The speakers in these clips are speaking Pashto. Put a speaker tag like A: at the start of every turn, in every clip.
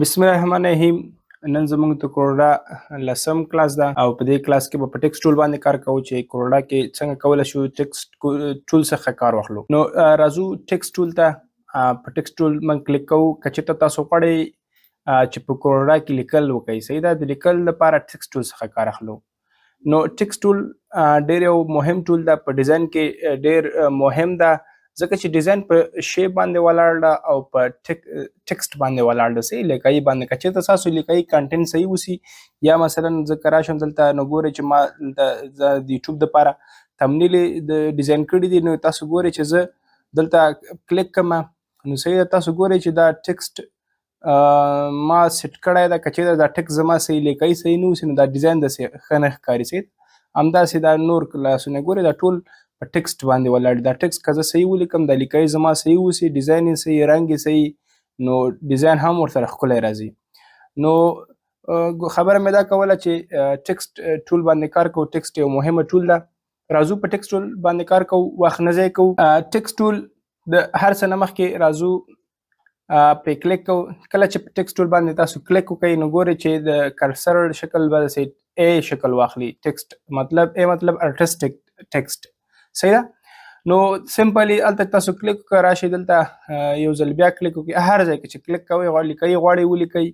A: بسم الله الرحمن الرحیم. نن زموږ د کوروډا لسم کلاس ده او په دې کلاس کې به په ټیکسټ ټول باندې کار کوو چې کوروډا کې څنګه کولی شو ټیکسټ ټول څخه کار واخلو. نو راځو ټیکسټ ټول ته په ټیکسټ ټول باندې کلیک کوو. که چېرته تاسو غواړئ چې په کوروډا کې لیکل وکړئ، صحیح ده، د لیکل لپاره ټیکسټ ټول څخه کار اخلو. نو ټیکسټ ټول ډېر یو مهم ټول ده، په ډیزاین کې ډېر مهم ده ځکه چې ډیزاین په شیپ باندې ولاړ ده او په ټیکسټ باندې ولاړ ده، صحیح لیکایي باندې. که چېرته ستاسو لیکایي کنټینټ صحیح وسي، یا مثلا زه که راشم دلته نو ګورئ چې ما د یوټیوب دپاره تمنیل د ډیزاین کړي دي، نو تاسو ګورئ چې زه دلته کلیک کړم، نو صحیح ده، تاسو ګورئ چې دا ټیکسټ ما سیټ کړی ده. که چېرته دا ټیکسټ زما صحیح لیکایي صحیح نه وسي، نو دا ډیزاین داسې ښه نه ښکاري، صحیح. همداسې دا نور کلاسونه ګورئ، دا ټول په ټیکسټ باندې ولاړ دي. دا ټیکسټ که زه صحیح ولیکم، دا لیکایي زما صحیح وسي، ډیزاین یې صحیح، رنګ یې صحیح، نو ډیزاین هم ورسره ښکلی راځي. نو خبره مې دا کوله چې ټیکسټ ټول باندې کار کوو. ټیکسټ یو مهمه ټول ده. راځو په ټیکسټ ټول باندې کار کوو، وخت نه ضایع کوو. ټیکسټ ټول د هر څه نه مخکې راځو پې کلیک کوو. کله چې په ټیکسټ ټول باندې تاسو کلیک وکړئ، نو ګورئ چې د کرسر شکل به داسې ای شکل واخلي. ټیکسټ مطلب ای مطلب ارټسټک ټیکسټ، صحیح ده. نو سمپلی هلته تاسو کلیک وکړئ، راشئ دلته یو ځل بیا کلیک وکړئ. هر ځای کې چې کلیک کوئ، لیکایي غواړئ ولیکئ،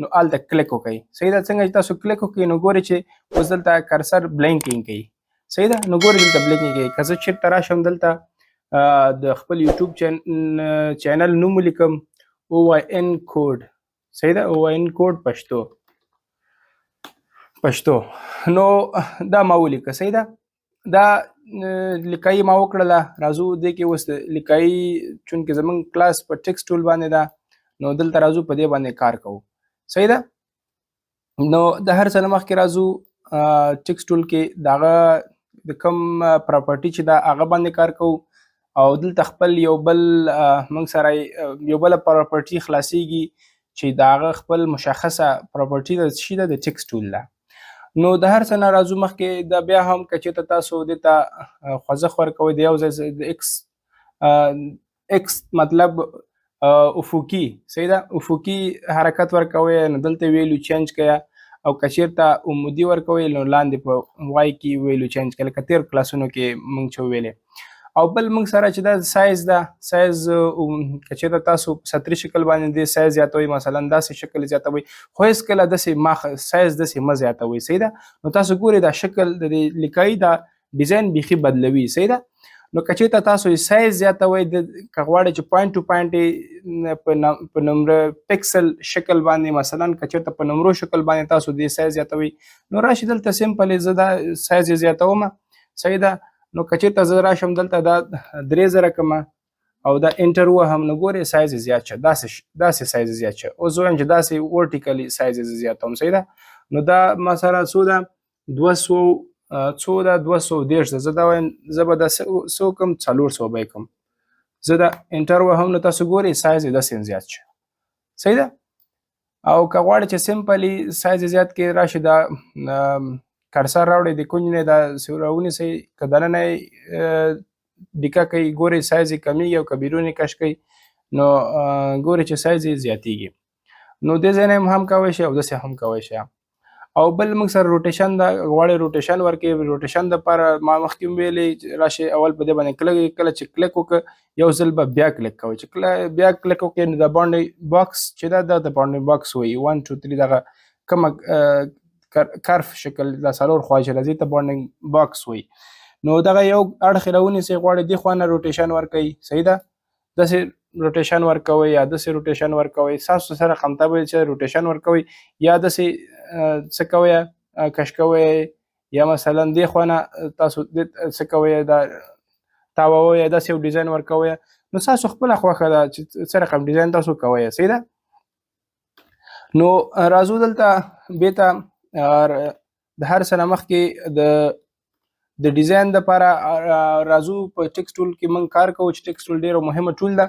A: نو هلته کلیک وکړئ، صحیح ده. څنګه چې تاسو کلیک وکړئ، نو ګورئ چې اوس دلته کرسر بلینکینګ کوي، صحیح ده. نو ګورئ دلته بلینکینګ کوي. که زه چېرته راشم دلته د خپل یوټیوب چینل نوم ولیکم، OYN کوډ، صحیح ده، OYN کوډ پښتو، نو دا ما ولیکه، صحیح ده. دا لیکایي ما وکړله. راځو دې کې اوس لیکایي چونکې زموږ کلاس په ټیکسټ ټول باندې ده، نو دلته راځو په دې باندې کار کوو، صحیح ده. نو د هر څه نه مخکې راځو ټیکسټ ټول کې د هغه د کوم پراپرټي چې ده هغه باندې کار کوو، او دلته خپل یو بل موږ سره یو بله پراپرټي خلاصیږي چې د هغه خپل مشخصه پراپرټي د څه شي ده، د ټیکسټ ټول ده. نو د هر څه نه راځو مخکې دا بیا هم که چېرته تاسو دې ته خوځښت ورکوئ، د یو ځای د ایکس مطلب افقي، صحیح ده، افقي حرکت ورکوئ، نو دلته ویلو چینج کړئ، او که چېرته عمودي ورکوئ، نو لاندې په وای کې ویلو چینج کړئ، لکه تېر کلاسونو کې موږ چې ویلې. او بل موږ سره چې دا سایز ده، سایز که چېرته تاسو په سطري شکل باندې دې سایز زیاتوئ، مثلا داسې شکل زیاتوئ، خو هېڅکله داسې سایز داسې مه زیاتوئ، صحیح ده. نو تاسو ګورئ دا شکل د دې لیکایي دا ډیزاین بیخي بدلوي، صحیح ده. نو که چېرته تاسو سایز زیاتوئ، که غواړئ چې پوینټ ټو پوینټ په نمره پکسل شکل باندې، مثلا که چېرته په نمرو شکل باندې تاسو دې سایز زیاتوئ، نو راشئ دلته سمپلی زه دا سایز یې زیاتوم، صحیح ده. نو که چېرته زه راشم دلته دا 3000 کړمه او دا انټر وهم، نو ګورئ سایز یې زیات شه، داسې سایز یې زیات شه. اوس زه وایم چې داسې ورټیکلي سایز یې زیاتوم، صحیح ده. نو دا ما سره څو ده، 200 ده، 230 ده. زه دا وایم زه به دا څه وکړم، 400 به یې کړم. زه دا انټر وهم، نو تاسو ګورئ سایز یې داسې زیات شه، صحیح ده. او که غواړئ چې سمپلی سایز یې زیات کړئ، راشئ دا کرسر راوړئ، د کونج نه دا راونیسئ، که دننه یې ډیکه کوئ، ګورئ سایز یې کمیږي، او که بیرون یې کش کوئ، نو ګورئ چې سایز یې زیاتیږي. نو دې ځای نه هم کوی شئ او داسې هم کوی شئ. او بل موږ سره روټیشن ده، غواړئ روټیشن ورکړئ. روټیشن دپاره ما مخکې ویلې، راشئ اول په دې باندې کلیک، کله چې کلیک وکړه یو ځل به بیا کلیک کوئ. چې کله بیا کلیک وکړئ، نو د باونډري باکس چې ده، دا د باونډري باکس وایي، 1 2 3 دغه کومه کرف شکل د څلور خوا چې راځي ته باونډري باکس وایي. نو دغه یو اړخ یې راونیسئ، غواړئ دې خوا نه روټیشن ورکوئ، صحیح ده. داسې روټیشن ورکوئ یا داسې روټیشن ورکوئ، ستاسو سره قمته به چې روټیشن ورکوئ، یا داسې څه کوئ، کش کوئ، یا مثلا دې خوا نه تاسو څه کوئ، دا تاووئ، داسې یو ډیزاین ورکوئ. نو ستاسو خپله خوښه ده چې څه رقم ډیزاین تاسو کوئ، صحیح ده. نو راځو دلته بېرته د هر څه نه مخکې د ډیزاین دپاره راځو په ټیکسټ ټول کې موږ کار کوو، چې ټیکسټ ټول ډېره مهمه ټول ده.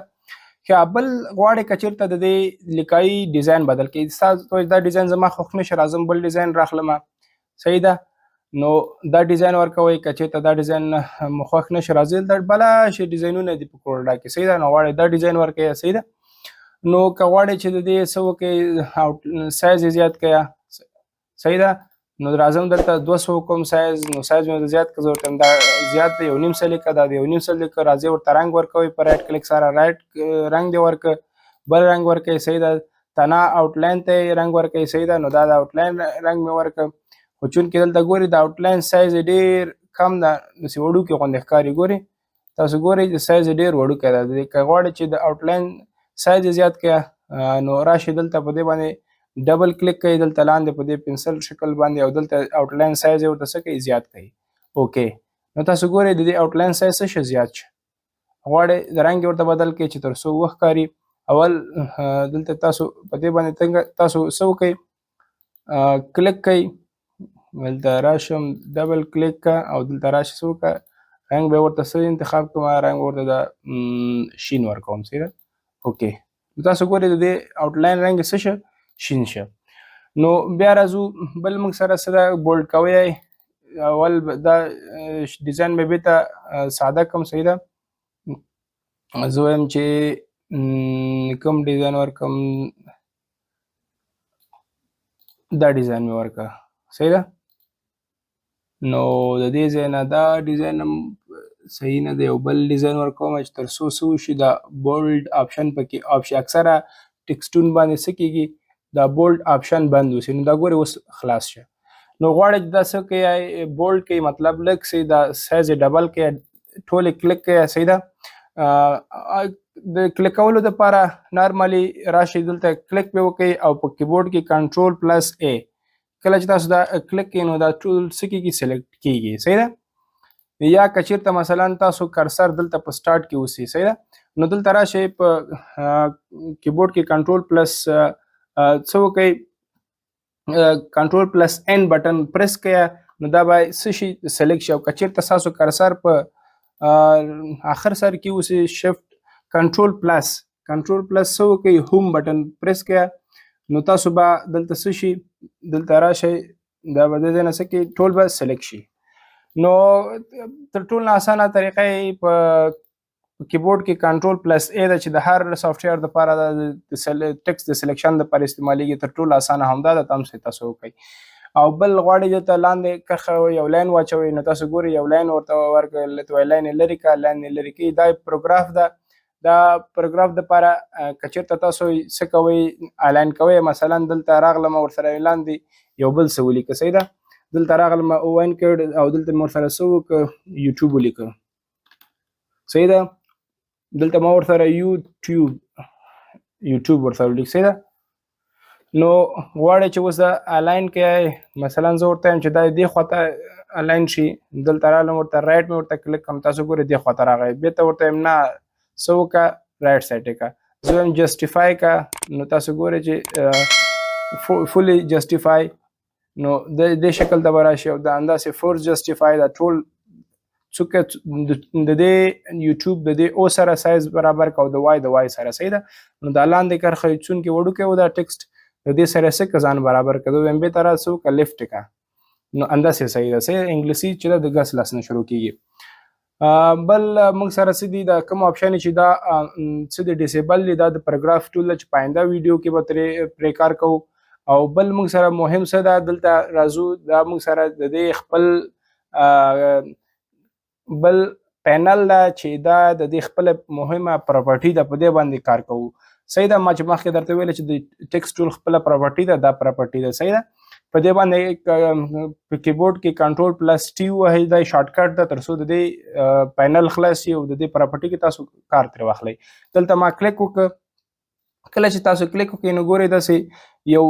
A: ښه، بل غواړئ که چېرته د دې لیکایي ډیزاین بدل کړئ، ستاسو دا ډیزاین زما خوښ نه شي، راځم بل ډیزاین راخلمه، صحیح ده. نو دا ډیزاین ورکوئ. که چېرته دا ډیزاین مو خوښ نه شي، راځئ دلته بله شي ډیزاینونه دي په کوروډا کې، صحیح ده. نو غواړئ دا ډیزاین ورکوئ، صحیح ده. نو که غواړئ چې د دې څه وکړئ سایز یې زیات کړئ صحیح ده نو راځم دلته 200 کوم سایز نو سایز مې زیات کړ زه ورته دا زیات دی 1.5 سل لیکه دا دی 1.5 سل لیکه راځي ورته رنګ ورکوئ په رایټ کلیک سره رایټ رنګ دی ورکړه بل رنګ ورکوئ صحیح ده تنا آوټلاین ته رنګ ورکوئ صحیح ده نو دا د آوټلاین رنګ مې ورکړ خو چونکې دلته ګوري د آوټلاین سایز ډېر کم ده داسې وړوکی غوندې ښکاري ګوري تاسو ګورئ د سایز ډېر وړوکی ده که غواړئ چې د آوټلاین سایز زیات کړئ نو راشئ دلته په دې باندې ډبل کلیک کوئ دلته لاندې په دې پنسل شکل باندې او دلته آوټلاین سایز یې ورته څه کوئ زیات کوئ اوکې نو تاسو ګورئ د دې آوټلاین سایز څه شي زیات شي غواړئ د رنګ یې ورته بدل کړئ چې تر څو وښکاري اول دلته تاسو په دې باندې تاسو څه وکئ کلیک کوئ دلته راشم ډبل کلیک کا او دلته راشي څه وکړه رنګ به ورته څه انتخاب کوم رنګ ورته د شین ورکوم صحیح ده اوکې تاسو ګورئ د دې آوټلاین رنګ څه شه شین شه نو بیا راځو بل موږ سره څه ده بولډ کوئ اول دا ډیزاین مې بیرته ساده کوم صحیح ده زه وایم چې کوم ډیزاین ورکړم دا ډیزاین مې ورکړه صحیح ده نو د دې ځای نه دا ډیزاین هم صحیح نه دی یو بل ډیزاین ورکوم چې تر څو څه وشي دا بولډ آپشن پکې آپشن اکثره ټکسټون باندې څه کېږي دا بولډ آپشن بند وشي نو دا ګورئ اوس خلاص شه نو غواړئ چې دا څه کوئ بولډ کوئ مطلب لږ سي دا سایز یې ډبل کوئ ټولې کلیک کوئ صحیح ده د کلیک کولو دپاره نارملی راشئ دلته کلیک پې وکئ او په کیبورډ کې کنټرول پلس ا کله چې تاسو دا کلیک کړئ نو دا ټول څه کېږي سلیکټ کېږي صحیح ده یا که چېرته مثلا تاسو کرسر دلته په سټارټ کې اوسي صحیح ده نو دلته راشئ په کیبورډ کې کنټرول پلس څه وکئ کنټرول پلس ان بټن پریس کړئ نو دا به څه شي سلیکټ شي او که چېرته ستاسو کرسر په آخر سر کې اوسي شفټ کنټرول پلس څه وکئ هوم بټن پریس کړئ نو تاسو به دلته څه شي دلته راشئ دا به د دې نه څه کې ټول به سلیکټ شي نو تر ټولو اسانه طریقه یې په کیبورډ کې کنټرول پلس ا ده چې د هر سافټویر دپاره د ټکسټ د سلیکشن دپاره استعمالیږي تر ټولو اسانه همدا ده هم تاسو وکئ او بل غواړئ دلته لاندې کرښه یو لاین واچوئ نو تاسو ګورئ یو لاین ورته ورکړئ لاین یې لرې کړه لاین یې لرې کړئ دا پروګراف ده دا پروګراف دپاره که چېرته تاسو څه کوئ الاین کوئ مثلا دلته راغلم ورسره لاندې یو بل څه ولیکه صحیح ده دلته راغلم اوین کړ او دلته مې ورسره څه وکړه یوټیوب ولیکه صحیح ده دلته ما ورسره یوټیوب ورسره ولیک صحیح ده نو غواړئ چې اوس دا الاین کوئ مثلا زه ورته یم چې دا دې خواته الاین شي دلته رالم ورته رایټ مې ورته کلیک کړم تاسو ګورئ دې خواته راغی بیرته ورته یم نه څه وکړه رایټ سایډ یې کړه زه وایم جسټیفای کړه نو تاسو ګورئ چې فولي جسټیفای نو د دې شکل ته به راشي او دا همداسې فورس جسټیفای دا ټول څوک د دې یوټیوب د دې او سره سایز برابر کو د وای سره صحیح ده نو دا لاندې کرښه چونکې وړوکی و دا ټکسټ د دې سره څه ځان برابر کړه دویم به تر څو کا لیفټ کا نو انداسې صحیح ده صحیح انګلیسي چې د ګس لاس نه شروع کیږي بل موږ سره څه دي دا کوم اپشن چې دا څه د ډیسیبل دی دا د پاراګراف ټول چې پاینده ویډیو کې به پرې کار کوو او بل موږ سره مهم څه ده دلته راځو دا موږ سره د دې خپل بل پینل دا چې دا د دې خپل مهمه پراپرټي ده په دې باندې کار کوو صحیح ده ما چې مخکې درته ویل چې د ټکسټ ټول خپل پراپرټي ده دا پراپرټي ده صحیح ده په دې باندې په کیبورډ کې کنټرول پلس ټي وهئ دا شارټ کټ ده تر څو د دې پینل خلاص شي او د دې پراپرټي کې تاسو کار ترې واخلئ دلته ما کلیک وکړ کله چې تاسو کلیک وکړئ نو ګورئ داسې یو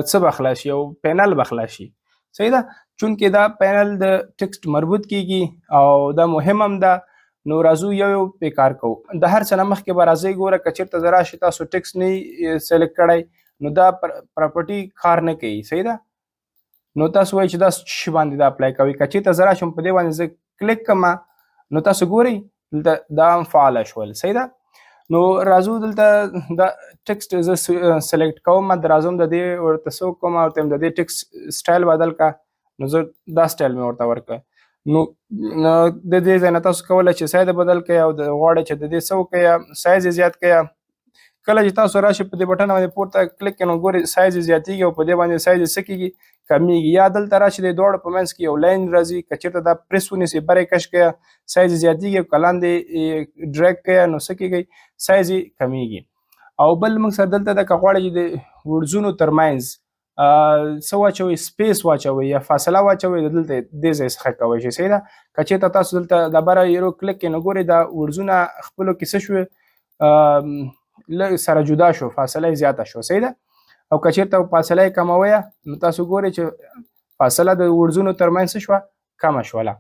A: څه به خلاص شي یو پینل به خلاص شي صحیح ده چونکې دا پینل د ټکسټ مربوط کیږي او دا مهم هم ده نو راځو یو پې کار کوو د هر څه نه مخکې به راځئ ګوره که چېرته زه راشي تاسو ټکسټ نه سلیکټ کړی نو دا پراپرټي کار نه کوي صحیح ده نو تاسو وایئ چې دا څه شي باندې دا اپلای کوئ که چېرته زه راشم په دې باندې زه کلیک کړم نو تاسو ګورئ دلته دا هم فعاله شول صحیح ده نو راځو دلته دا ټکسټ زه سلیکټ کوم راځم د دې ورته څه وکړم ورته د دې ټکسټ سټایل بدل کړه نو زه دا سټایل مې ورته ورکړه نو د دې ځای نه تاسو کولی چې سایز بدل کړئ او غواړئ چې د دې څه وکړئ سایز یې زیات کړئ کله چې تاسو راشئ په دې بټن باندې پورته کلیک کړئ نو ګورئ سایز زیاتېږي او په دې باندې سایز څه کېږي کمیږي. یا دلته راشئ د دواړو په منځ کې یو لاین راځي که چېرته دا پریس ونیسئ بر یې کش کړئ سایز زیاتېږي او که لاندې ډریګ کړئ نو څه کېږي سایز یې کمیږي. او بل موږ سره دلته د که غواړئ چې د وړزونو ترمنځ څه واچوئ سپیس واچوئ یا فاصله واچوئ دلته دې ځای څخه کولی شئ. صحیح ده. که چېرته تاسو دلته د بره یورو کلیک کړئ نو ګورئ دا وړزونه خپلو کې څه شوې لږ سره جدا شو فاصله یې زیاته شو. صحیح ده. او که چېرته فاصله یې کموئ نو تاسو ګورئ چې فاصله د وړزونو ترمنځ څه شوه کمه شوله.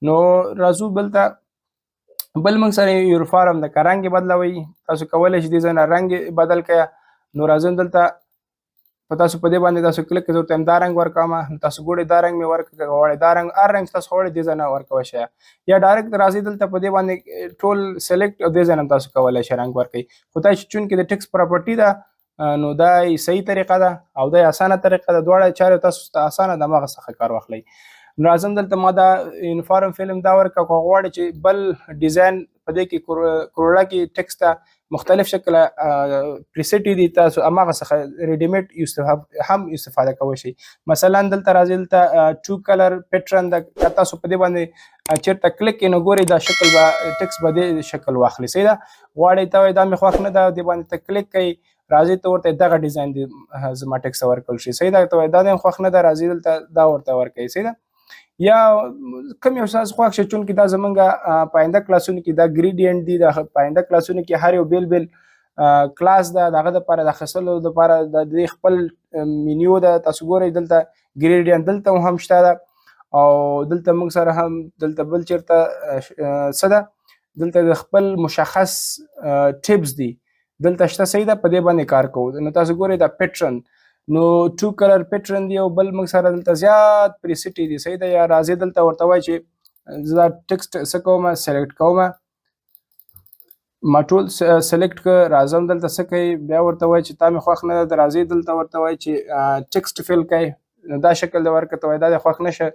A: نو راځو بل ته بل موږ سره یونیفارم ده که رنګ یې بدلوئ تاسو کولی شئ دې ځای نه رنګ بدل کړئ. نو راځم دلته په تاسو په دې باندې تاسو کلیک کړئ ورته دا رنګ ورکوم تاسو ګورئ دا رنګ مې ورکړه که غواړئ دا رنګ هر رنګ تاسو غواړئ دې ځای نه ورکولی شئ یا ډایرکټ راځئ دلته په دې باندې ټول سلیکټ او دې ځای نه تاسو کولی شئ رنګ ورکړئ. خو دا چې چونکې د ټکس پراپرټي ده نو دا صحیح طریقه ده او دا اسانه طریقه ده. دواړه چارې تاسو ته اسانه د هماغه څخه کار واخلئ. نو راځم دلته ما دا یونیفارم فلم دا ورکړه که غواړئ چې بل ډیزاین په دې کې کروړه کې ټکس ته مختلف شکل پریسیټ دي تاسو هماغه څخه ریډیمیډ هم استفاده کولی شئ. مثلا دلته راځئ دلته ټو کلر پیټرن ده که تاسو په دې باندې چېرته کلیک کړئ نو ګورئ دا شکل به ټکس به دې شکل واخلي. صحیح ده. غواړئ ته وایي دا مې خوښ نه ده دې باندې ته کلیک کوئ راځئ ته ورته دغه ډیزاین دې زما ټکس ته ورکړل شي. صحیح ده. ته وایي دا دې خوښ نه ده راځئ دلته دا ورته ورکوئ. صحیح ده. یا کوم یو ستاسو خوښ شي چونکې دا زمونږ په آینده کلاسونو کې دا ګریډینټ دي د په آینده کلاسونو کې هر یو بیل بیل کلاس ده د هغه دپاره د اخیستلو دپاره د دې خپل مینیو ده تاسو ګورئ دلته ګریډینټ دلته هم شته ده او دلته موږ سره هم دلته بل چېرته څه ده دلته د خپل مشخص ټیپس دي دلته شته. صحیح ده. په دې باندې کار کوو نو تاسو ګورئ دا پیټرن نو ټو کلر پیټرن دی او بل موږ سره دلته زیات پریسیټ دي. صحیح ده. یا راځئ دلته ورته وایي چې زه دا ټکسټ څه کوم سلیکټ کوم ما ټول سلیکټ کړه راځم دلته څه کوي بیا ورته وایي چې تا مې خوښ نه ده راځئ دلته ورته وایي چې ټکسټ فل کوي نو دا شکل دې ورکړه ته وایي دا دې خوښ نه شه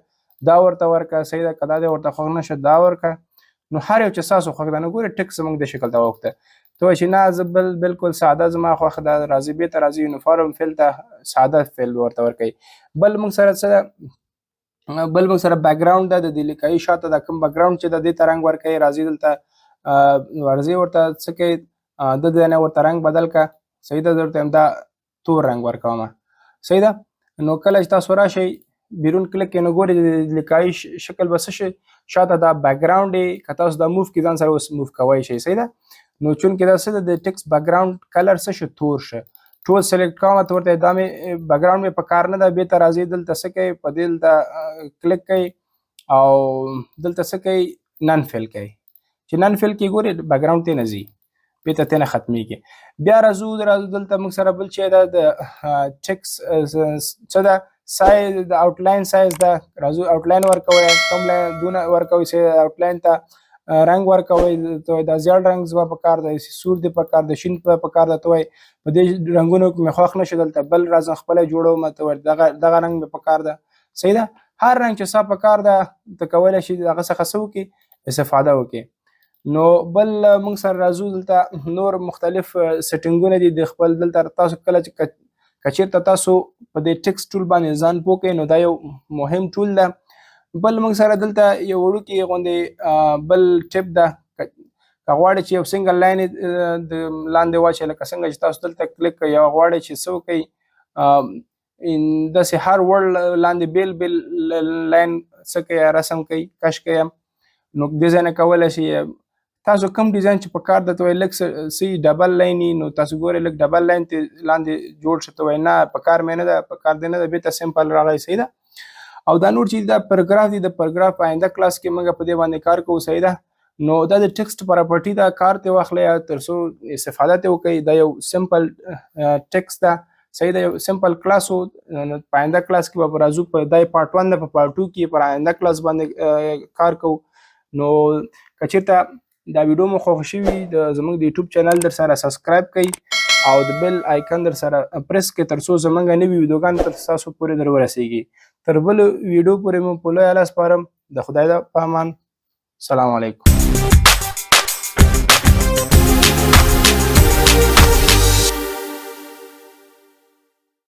A: دا ورته ورکړه. صحیح ده. که دا دې ورته خوښ نه شه دا ورکړه نو هر یو چې ستاسو خوښ ده نو ګورئ ټکس زموږ دې شکل ته وغوښته ته وایي چې نه زه بلکل ساده زما خوښ ده راځئ بېرته راځئ یونیفارم فیل ته ساده فیل ورته ورکوئ. بل موږ سره څه ده بل موږ سره بیکګراوند ده د دې لیکایي شاته دا کوم بیکګراوند چې ده دې ته رنګ ورکوئ. راځئ دلته ورځئ ورته څه کوئ د دې نه ورته رنګ بدل کړه. صحیح ده. درته دا تور رنګ ورکوم. صحیح ده. نو کله چې تاسو راشئ بیرون کلیک کړئ نو ګورئ د لیکایي شکل به څه شي شاته دا بیکګراوند یې که تاسو دا موف کړئ ځان سره اوس موف کوی شئ. صحیح ده. نو چونکې دا څه ده د ټکس بیکګراوند کلر څه شو تور شه ټول سلیکټ کوم ته ورته دا مې بیکګراوند مې په کار نه ده بېرته راځئ دلته څه کوئ په دې دلته کلیک کوئ او دلته څه کوئ نن فیل کوئ چې نن فیل کې ګورئ بیکګراوند ته نه ځي بېرته ته نه ختمیږي. بیا راځو دلته موږ سره بل شی ده د ټکس څه ده سایز د آوټلاین سایز ده راځو آوټلاین ورکوئ کوم دونه ورکوئ چې آوټلاین ته رنګ ورکوئ ته دا زیړ رنګ زما په کار دی سور دی په کار دی شین په کار دی ته وایي په دې رنګونو کې مې خوښ نه شو دلته بل راځم خپله جوړوم ته وایي دغه رنګ مې په کار ده. صحیح ده. هر رنګ چې ستا په کار ده ته کولی شي د هغه څخه څه وکړي استفاده وکړي. نو بل موږ سره راځو دلته نور مختلف سیټینګونه دي د خپل دلته تاسو کله چې که چېرته تاسو په دې ټکس ټول باندې ځان پوه کړئ نو دا یو مهم ټول ده. بل موږ سره دلته یو وړوکې غوندې بل ټپ ده که غواړئ چې یو سنګل لاین د لاندې واچوئ لکه څنګه چې تاسو دلته کلیک کوئ یا غواړئ چې څه وکړئ داسې هر ورډ لاندې بیل بیل لاین څه کوئ رسم کوئ کش کوئ نو دې ځای نه کولی شئ تاسو کوم ډیزاین چې په کار ده ته وایي لږ څه ډبل لاین نو تاسو ګورئ لږ ډبل لاین ته لاندې جوړ شه ته وایي نه په کار مې نه ده په کار دې نه ده بېرته سمپل راغی. صحیح ده. او دا نور چې دا پاراګراف دی د پاراګراف په آینده کلاس کې موږ په دې باندې کار کوو. صحیح ده. نو دا د ټکسټ پراپرټي دا کار ته واخلئ تر څو استفاده ته وکړئ دا یو سمپل ټکسټ ده. صحیح ده. یو سمپل کلاس و په آینده کلاس کې به راځو په دا پارټ 1 ده په پارټ 2 کې پر آینده کلاس باندې کار کوو. نو که چېرته دا ویډیو مو خوښ شوي زموږ د یوټیوب چینل در سره سبسکرایب کړئ او د بیل آیکن در سره پریس کړئ تر څو زموږ نوي ویډیوګان تر ستاسو پورې در ورسیږي. تر بل ویډیو پورې مو په لوی الله سپارم د خدای په امان. سلام علیکم.